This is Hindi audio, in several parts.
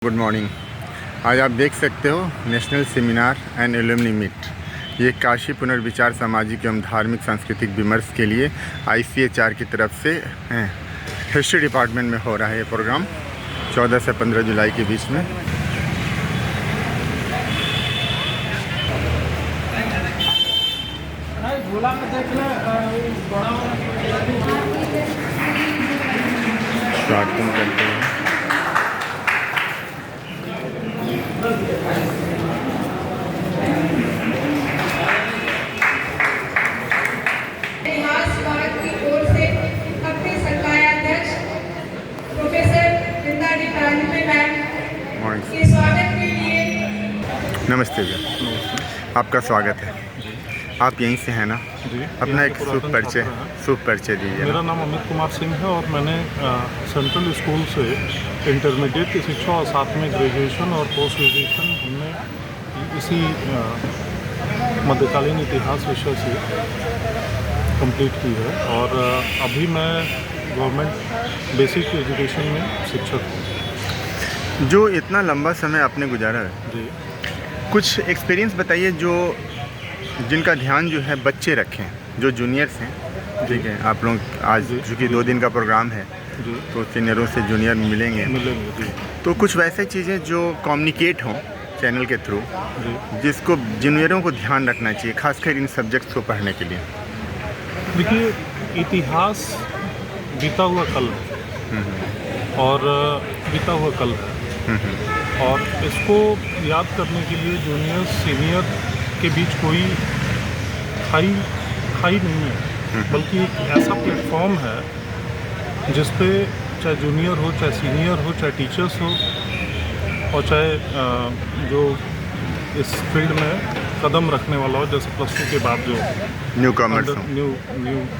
Good morning. आज आप देख सकते हो national seminar and alumni meet. ये काशी पुनर्विचार सामाजिक एवं धार्मिक सांस्कृतिक विमर्श के लिए ICHR की तरफ से हिस्ट्री डिपार्टमेंट में हो रहा है। ये प्रोग्राम 14 से 15 जुलाई के बीच में। स्वागत करते हैं। इतिहास विभाग की ओर से अपने संकायाध्यक्ष प्रोफेसर वृंदा डी प्रांजपे मैम के स्वागत के लिए। नमस्ते जी, आपका स्वागत है। आप यहीं से हैं ना जी? अपना एक शुभ परिचय दीजिए। मेरा नाम अमित कुमार सिंह है और मैंने सेंट्रल स्कूल से इंटरमीडिएट की शिक्षा और साथ में ग्रेजुएशन और पोस्ट ग्रेजुएशन हमने इसी मध्यकालीन इतिहास विषय से कंप्लीट की है और अभी मैं गवर्नमेंट बेसिक एजुकेशन में शिक्षक हूँ। जो इतना लंबा समय आपने गुजारा है, जी, कुछ एक्सपीरियंस बताइए जो जिनका ध्यान जो है बच्चे रखें, जो जूनियर्स हैं। ठीक है, आप लोग आज चूँकि 2 दिन का प्रोग्राम है जी, तो सीनियरों से जूनियर मिलेंगे, जी, तो कुछ वैसे चीज़ें जो कम्युनिकेट हों चैनल के थ्रू, जी। जिसको जूनियरों को ध्यान रखना चाहिए, खासकर इन सब्जेक्ट्स को पढ़ने के लिए। देखिए, इतिहास बीता हुआ कल है और बीता हुआ कल है और इसको याद करने के लिए जूनियर सीनियर के बीच कोई खाई नहीं है, बल्कि एक ऐसा प्लेटफॉर्म है जिस पे चाहे जूनियर हो, चाहे सीनियर हो, चाहे टीचर्स हो और चाहे जो इस फील्ड में कदम रखने वाला हो, जैसे +2 के बाद जो न्यू कॉमर्स न्यू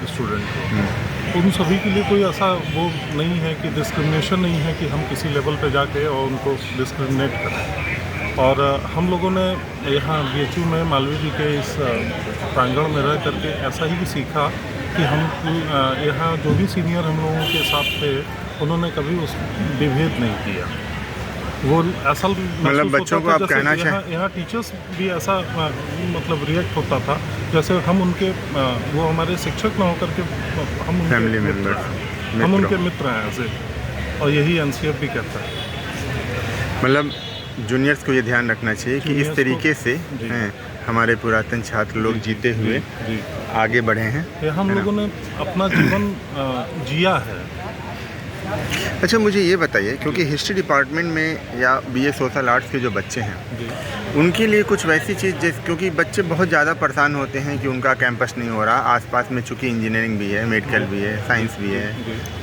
स्टूडेंट हो, उन सभी के लिए कोई ऐसा वो नहीं है कि डिस्क्रिमिनेशन नहीं है कि हम किसी लेवल पे जाके और उनको डिस्क्रिमिनेट करें। और हम लोगों ने यहाँ BHU में मालवीय जी के इस प्रांगण में रह करके ऐसा ही सीखा कि हम यहाँ जो भी सीनियर हम लोगों के साथ थे उन्होंने कभी उस विभेद नहीं किया। वो ऐसा मतलब बच्चों को आप कहना चाहें, यहाँ टीचर्स भी ऐसा मतलब रिएक्ट होता था जैसे हम उनके वो हमारे शिक्षक न होकर के हम उनके फैमिली मित्र मेम्बर्स, हैं, हम उनके मित्र हैं ऐसे। और यही NCF भी कहता है। मतलब जूनियर्स को ये ध्यान रखना चाहिए कि इस तरीके से हमारे पुरातन छात्र लोग जीते हुए जी, आगे बढ़े हैं। हम लोगों ने अपना जीवन जिया है। अच्छा, मुझे ये बताइए, क्योंकि हिस्ट्री डिपार्टमेंट में या BA सोशल आर्ट्स के जो बच्चे हैं जी, उनके लिए कुछ वैसी चीज़ जैसे, क्योंकि बच्चे बहुत ज़्यादा परेशान होते हैं कि उनका कैंपस नहीं हो रहा, आसपास में चूँकि इंजीनियरिंग भी है, मेडिकल भी है, साइंस भी है,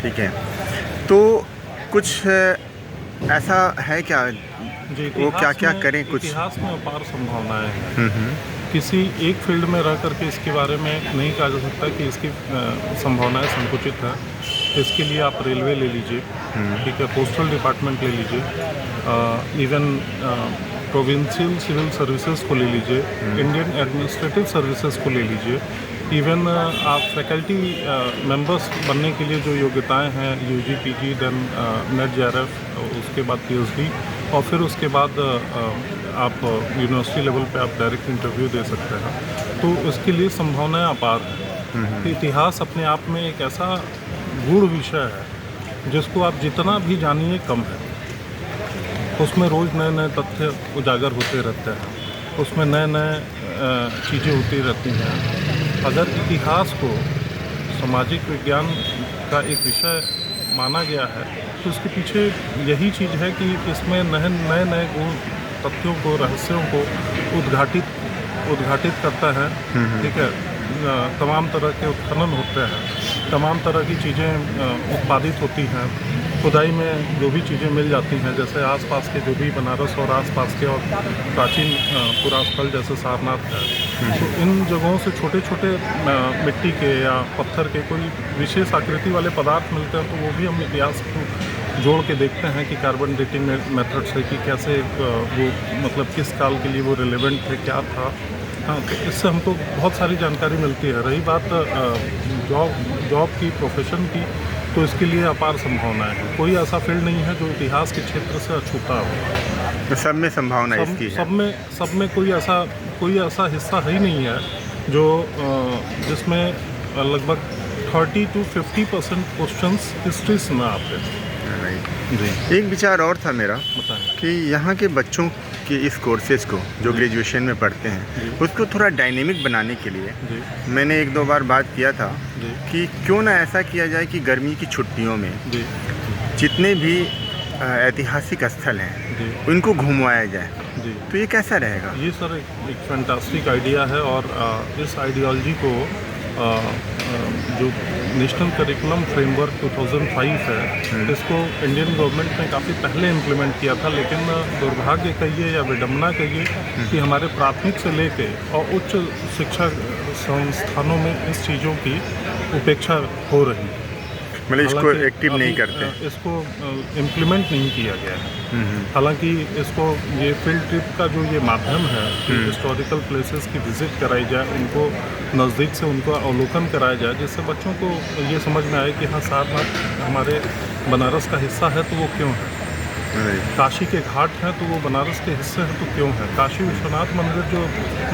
ठीक है, तो कुछ ऐसा है क्या जी, वो क्या करें? कुछ इतिहास में अपार संभावनाएं हैं। किसी एक फील्ड में रह करके इसके बारे में नहीं कहा जा सकता कि इसकी संभावनाएं संकुचित है। इसके लिए आप रेलवे ले लीजिए, ठीक है, पोस्टल डिपार्टमेंट ले लीजिए, इवन प्रोविंशियल सिविल सर्विसेज को ले लीजिए, इंडियन एडमिनिस्ट्रेटिव सर्विसेज को ले लीजिए, इवन आप फैकल्टी मेंबर्स बनने के लिए जो योग्यताएं हैं UG PG then net JRF, उसके बाद PhD और फिर उसके बाद आप यूनिवर्सिटी लेवल पे आप डायरेक्ट इंटरव्यू दे सकते हैं। तो उसके लिए संभावनाएं अपार हैं। इतिहास अपने आप में एक ऐसा गूढ़ विषय है जिसको आप जितना भी जानिए कम है। उसमें रोज़ नए नए तथ्य उजागर होते रहते हैं, उसमें नए चीज़ें होती रहती हैं। अगर इतिहास को सामाजिक विज्ञान का एक विषय माना गया है तो उसके पीछे यही चीज़ है कि इसमें नए गुण तथ्यों को, रहस्यों को उद्घाटित करता है, ठीक है। तमाम तरह के उत्खनन होते हैं, तमाम तरह की चीज़ें उत्पादित होती हैं, खुदाई में जो भी चीज़ें मिल जाती हैं, जैसे आसपास के जो भी बनारस और आसपास के और प्राचीन पुरास्थल जैसे सारनाथ है, तो इन जगहों से छोटे छोटे मिट्टी के या पत्थर के कोई विशेष आकृति वाले पदार्थ मिलते हैं, तो वो भी हम इतिहास को जोड़ के देखते हैं कि कार्बन डेटिंग मेथड से कि कैसे वो मतलब किस काल के लिए वो रिलेवेंट थे, क्या था। हाँ, तो इससे हमको बहुत सारी जानकारी मिलती है। रही बात जॉब की, प्रोफेशन की, तो इसके लिए अपार संभावनाएं हैं। कोई ऐसा फील्ड नहीं है जो इतिहास के क्षेत्र से अछूता हो। तो सब में संभावना इसकी है। सब में कोई ऐसा हिस्सा ही नहीं है जो जिसमें लगभग 30 to 50% क्वेश्चंस हिस्ट्री से ना आते हैं। जी। एक विचार और था मेरा बताएं। कि यहाँ के बच्चों के इस कोर्सेज को जो ग्रेजुएशन में पढ़ते हैं उसको थोड़ा डायनेमिक बनाने के लिए जी। मैंने एक दो बार बात किया था जी। कि क्यों ना ऐसा किया जाए कि गर्मी की छुट्टियों में जी। जितने भी ऐतिहासिक स्थल हैं जी। उनको घुमवाया जाए। जी। तो ये कैसा रहेगा? ये सर एक फैंटास्टिक आइडिया है और इस आइडियोलॉजी को जो नेशनल करिकुलम फ्रेमवर्क 2005 है इसको इंडियन गवर्नमेंट ने काफ़ी पहले इम्प्लीमेंट किया था, लेकिन दुर्भाग्य कहिए या विडम्बना कहिए कि हमारे प्राथमिक से लेके और उच्च शिक्षा संस्थानों में इस चीज़ों की उपेक्षा हो रही है। मतलब इसको एक्टिव नहीं करते, इसको इम्प्लीमेंट नहीं किया गया है। हालांकि इसको ये फील्ड ट्रिप का जो ये माध्यम है कि हिस्टोरिकल प्लेसेस की विजिट कराई जाए, उनको नज़दीक से उनको अवलोकन कराया जाए, जिससे बच्चों को ये समझ में आए कि हाँ सारनाथ हमारे बनारस का हिस्सा है तो वो क्यों है, काशी के घाट हैं तो वो बनारस के हिस्से हैं तो क्यों है, काशी विश्वनाथ मंदिर जो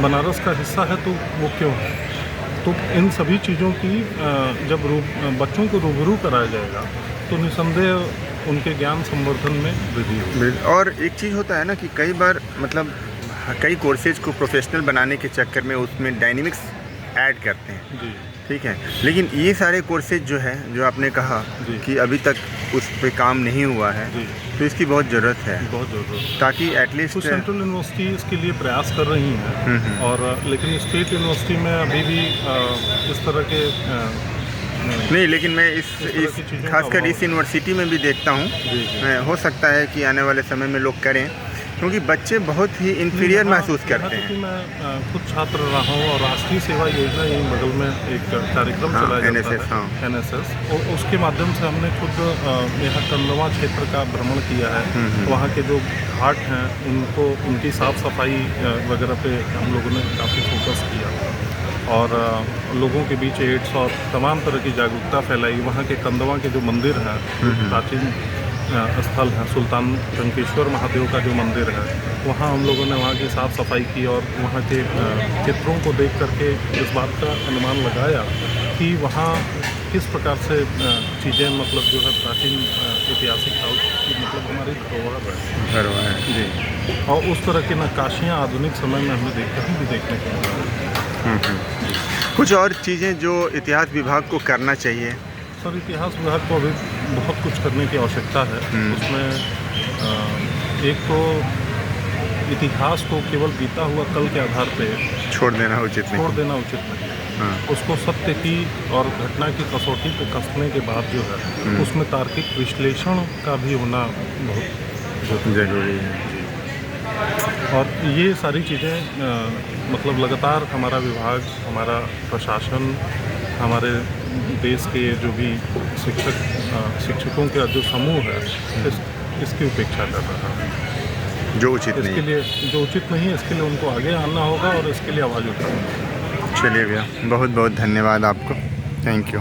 बनारस का हिस्सा है तो वो क्यों है। तो इन सभी चीज़ों की जब बच्चों को रूबरू कराया जाएगा तो निसंदेह उनके ज्ञान संवर्धन में वृद्धि होगी। और एक चीज़ होता है ना कि कई बार मतलब कई कोर्सेज को प्रोफेशनल बनाने के चक्कर में उसमें डायनेमिक्स ऐड करते हैं। जी। ठीक है, लेकिन ये सारे कोर्सेज जो है जो आपने कहा जी। कि अभी तक उस पे काम नहीं हुआ है जी। तो इसकी बहुत ज़रूरत है, बहुत ज़रूरत। ताकि एटलीस्ट कुछ सेंट्रल यूनिवर्सिटी इसके लिए प्रयास कर रही हैं और लेकिन स्टेट यूनिवर्सिटी में अभी भी इस तरह के नहीं, लेकिन मैं इस तरह की चीज़ों का खासकर अभाव इस यूनिवर्सिटी में भी देखता हूँ। जी, जी। हो सकता है कि आने वाले समय में लोग करें, क्योंकि बच्चे बहुत ही इन्फीरियर महसूस करते हैं। मैं खुद छात्र रहा हूँ और राष्ट्रीय सेवा योजना यहीं बगल में एक कार्यक्रम चलाया जाता NSS, है, NSS, और उसके माध्यम से हमने खुद यहाँ कंदवा क्षेत्र का भ्रमण किया है। वहाँ के जो घाट हैं उनको उनकी साफ़ सफाई वगैरह पे हम लोगों ने काफ़ी फोकस किया और लोगों के बीच एड्स और तमाम तरह की जागरूकता फैलाई। वहाँ के कंदवा के जो मंदिर हैं प्राचीन स्थल है, सुल्तान टंकेश्वर महादेव का जो मंदिर है, वहाँ हम लोगों ने वहाँ की साफ़ सफाई की और वहाँ के चित्रों को देख करके इस बात का अनुमान लगाया कि वहाँ किस प्रकार से चीज़ें मतलब जो है प्राचीन ऐतिहासिक काल की मतलब हमारी धरोहर है। जी। और उस तरह की नक्काशियाँ आधुनिक समय में हमें कहीं भी देखने को मिला। कुछ और चीज़ें जो इतिहास विभाग को करना चाहिए? सर, इतिहास विभाग को अभी बहुत कुछ करने की आवश्यकता है। उसमें एक तो इतिहास को केवल बीता हुआ कल के आधार पे छोड़ देना उचित नहीं। उसको सत्य की और घटना की कसौटी पे कसने के बाद जो है उसमें तार्किक विश्लेषण का भी होना बहुत ज़रूरी है। और ये सारी चीज़ें मतलब लगातार हमारा विभाग, हमारा प्रशासन, हमारे देश के जो भी शिक्षकों का जो समूह है इसकी उपेक्षा कर रहा है। जो उचित नहीं, इसके लिए जो उचित नहीं है इसके लिए उनको आगे आना होगा और इसके लिए आवाज़ उठानी होगी। चलिए भैया, बहुत बहुत धन्यवाद आपको। Thank you.